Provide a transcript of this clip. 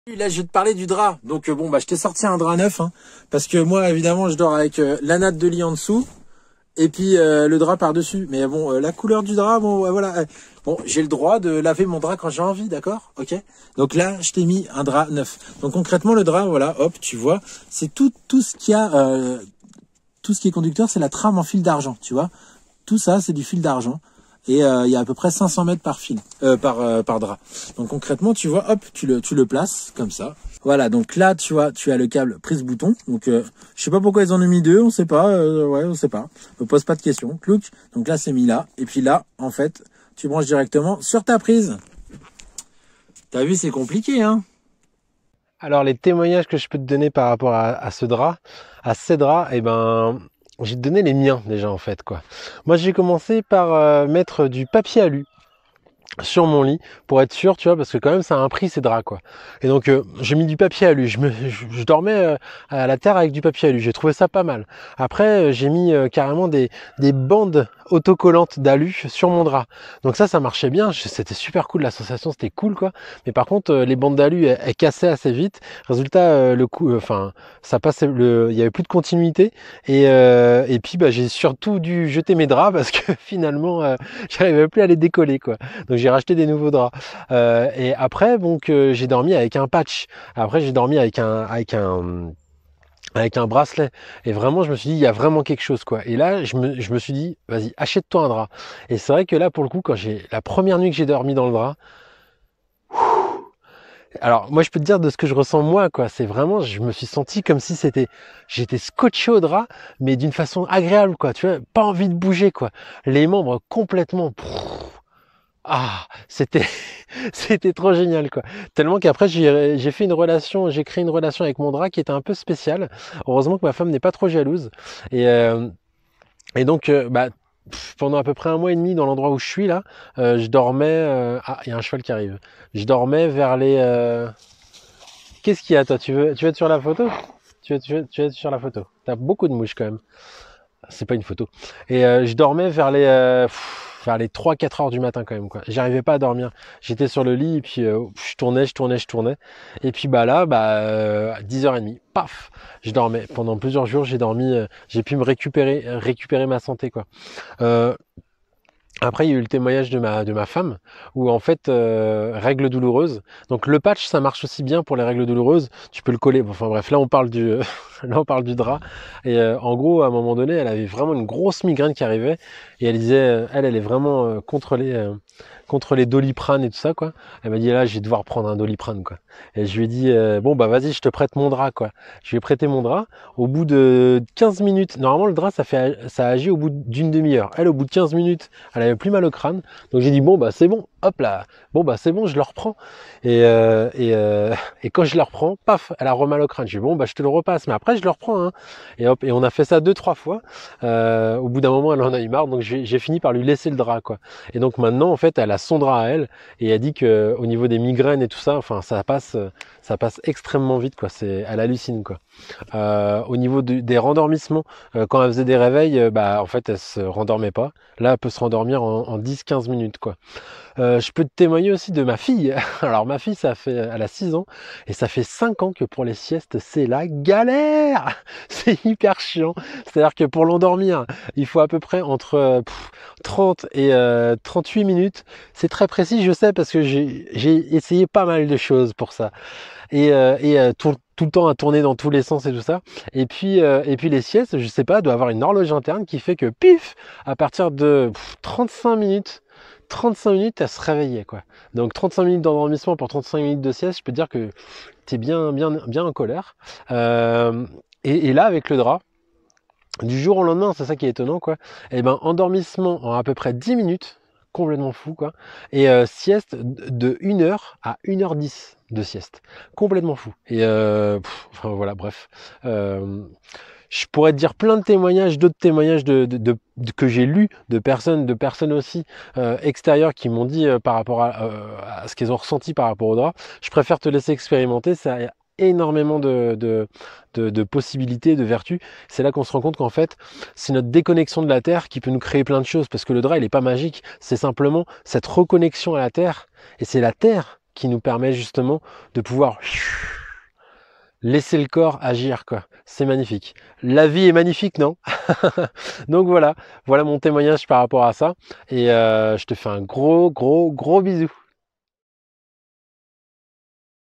Là, je vais te parler du drap. Donc bon, bah je t'ai sorti un drap neuf, hein, parce que moi, évidemment, je dors avec la natte de lit en dessous et puis le drap par-dessus. Mais bon, la couleur du drap, bon, ouais, voilà. Bon, j'ai le droit de laver mon drap quand j'ai envie, d'accord? Ok. Donc là, je t'ai mis un drap neuf. Donc concrètement, le drap, voilà, hop, tu vois, c'est tout ce qu'il y a, tout ce qui est conducteur, c'est la trame en fil d'argent, tu vois. Tout ça, c'est du fil d'argent. Et il y a à peu près 500 mètres par fil, par drap. Donc concrètement, tu vois, hop, tu le places comme ça. Voilà, donc là, tu vois, tu as le câble prise-bouton. Donc je sais pas pourquoi ils en ont mis deux, on sait pas, ouais, on sait pas. Me pose pas de questions. Clouc. Donc là, c'est mis là. Et puis là, en fait, tu branches directement sur ta prise. T'as vu, c'est compliqué, hein? Alors les témoignages que je peux te donner par rapport à ce drap, à ces draps, eh ben, je vais te donner les miens déjà en fait quoi. Moi j'ai commencé par mettre du papier alu sur mon lit pour être sûr, tu vois, parce que quand même ça a un prix ces draps quoi. Et donc j'ai mis du papier alu, je dormais à la terre avec du papier alu, j'ai trouvé ça pas mal. Après j'ai mis carrément des bandes autocollantes d'alu sur mon drap. Donc ça marchait bien, c'était super cool, la sensation c'était cool quoi. Mais par contre les bandes d'alu elles cassaient assez vite. Résultat le coup, enfin ça passait, il y avait plus de continuité et puis bah, j'ai surtout dû jeter mes draps parce que finalement j'arrivais plus à les décoller quoi. Donc j'ai racheté des nouveaux draps. Et après, donc j'ai dormi avec un patch. Après, j'ai dormi avec un bracelet. Et vraiment, je me suis dit, il y a vraiment quelque chose, quoi. Et là, je me suis dit, vas-y, achète-toi un drap. Et c'est vrai que là, pour le coup, la première nuit que j'ai dormi dans le drap, alors moi, je peux te dire de ce que je ressens moi, quoi. C'est vraiment, je me suis senti comme si j'étais scotché au drap, mais d'une façon agréable, quoi. Tu vois, pas envie de bouger, quoi. Les membres complètement. Ah, c'était c'était trop génial quoi. Tellement qu'après j'ai fait une relation, j'ai créé une relation avec mon drap qui était un peu spéciale. Heureusement que ma femme n'est pas trop jalouse et euh, et donc bah pendant à peu près un mois et demi dans l'endroit où je suis là, je dormais ah, il y a un cheval qui arrive. Je dormais vers les qu'est-ce qu'il y a toi? Tu veux être sur la photo? Tu veux être sur la photo. T'as beaucoup de mouches quand même. C'est pas une photo. Et je dormais vers les 3-4 heures du matin quand même quoi. J'arrivais pas à dormir. J'étais sur le lit et puis je tournais. Et puis bah là, 10h30, paf, je dormais. Pendant plusieurs jours, j'ai dormi, j'ai pu me récupérer ma santé quoi. Euh, Après, il y a eu le témoignage de ma femme, où en fait, règles douloureuses. Donc le patch, ça marche aussi bien pour les règles douloureuses. Tu peux le coller. Enfin bref, là on parle du, là on parle du drap. Et en gros, à un moment donné, elle avait vraiment une grosse migraine qui arrivait, et elle disait, elle est vraiment contre les Doliprane et tout ça quoi. Elle m'a dit là, je vais devoir prendre un Doliprane quoi. Et je lui ai dit bon bah vas-y, je te prête mon drap quoi. Je lui ai prêté mon drap. Au bout de 15 minutes, normalement le drap ça agit au bout d'une demi-heure. Elle, au bout de 15 minutes, elle avait plus mal au crâne. Donc j'ai dit bon bah c'est bon, hop là, bon bah c'est bon, je le reprends. Et quand je le reprends, paf, elle a remal au crâne. J'ai dit bon bah je te le repasse, mais après je le reprends. Hein. Et hop, et on a fait ça 2-3 fois. Au bout d'un moment, elle en a eu marre, donc j'ai fini par lui laisser le drap quoi. Et donc maintenant en fait, elle a son drap à elle, et elle dit que au niveau des migraines et tout ça, enfin ça passe extrêmement vite quoi. Elle hallucine quoi. Au niveau des rendormissements, quand elle faisait des réveils, bah en fait elle se rendormait pas. Là, elle peut se rendormir en 10-15 minutes, quoi. Je peux te témoigner aussi de ma fille. Alors, ma fille, elle a 6 ans, et ça fait 5 ans que pour les siestes, c'est la galère. C'est hyper chiant. C'est-à-dire que pour l'endormir, il faut à peu près entre 30 et 38 minutes. C'est très précis, je sais, parce que j'ai essayé pas mal de choses pour ça. Tout le temps à tourner dans tous les sens et tout ça. Et puis les siestes, je sais pas, elle doit avoir une horloge interne qui fait que pif, à partir de 35 minutes, elle se réveillait quoi. Donc 35 minutes d'endormissement pour 35 minutes de sieste, je peux te dire que t'es bien en colère. Et là, avec le drap, du jour au lendemain, c'est ça qui est étonnant quoi. Et ben endormissement en à peu près 10 minutes, complètement fou quoi. Et sieste de 1 heure à 1h10 de sieste, complètement fou. Et enfin voilà, bref. Je pourrais te dire plein de témoignages, d'autres témoignages que j'ai lus de personnes aussi extérieures qui m'ont dit par rapport à ce qu'ils ont ressenti par rapport au drap. Je préfère te laisser expérimenter, ça a énormément de possibilités, de vertus. C'est là qu'on se rend compte qu'en fait, c'est notre déconnexion de la Terre qui peut nous créer plein de choses, parce que le drap, il est pas magique, c'est simplement cette reconnexion à la Terre, et c'est la Terre qui nous permet justement de pouvoir laisser le corps agir, quoi. C'est magnifique. La vie est magnifique, non? Donc voilà mon témoignage par rapport à ça. Et je te fais un gros bisou.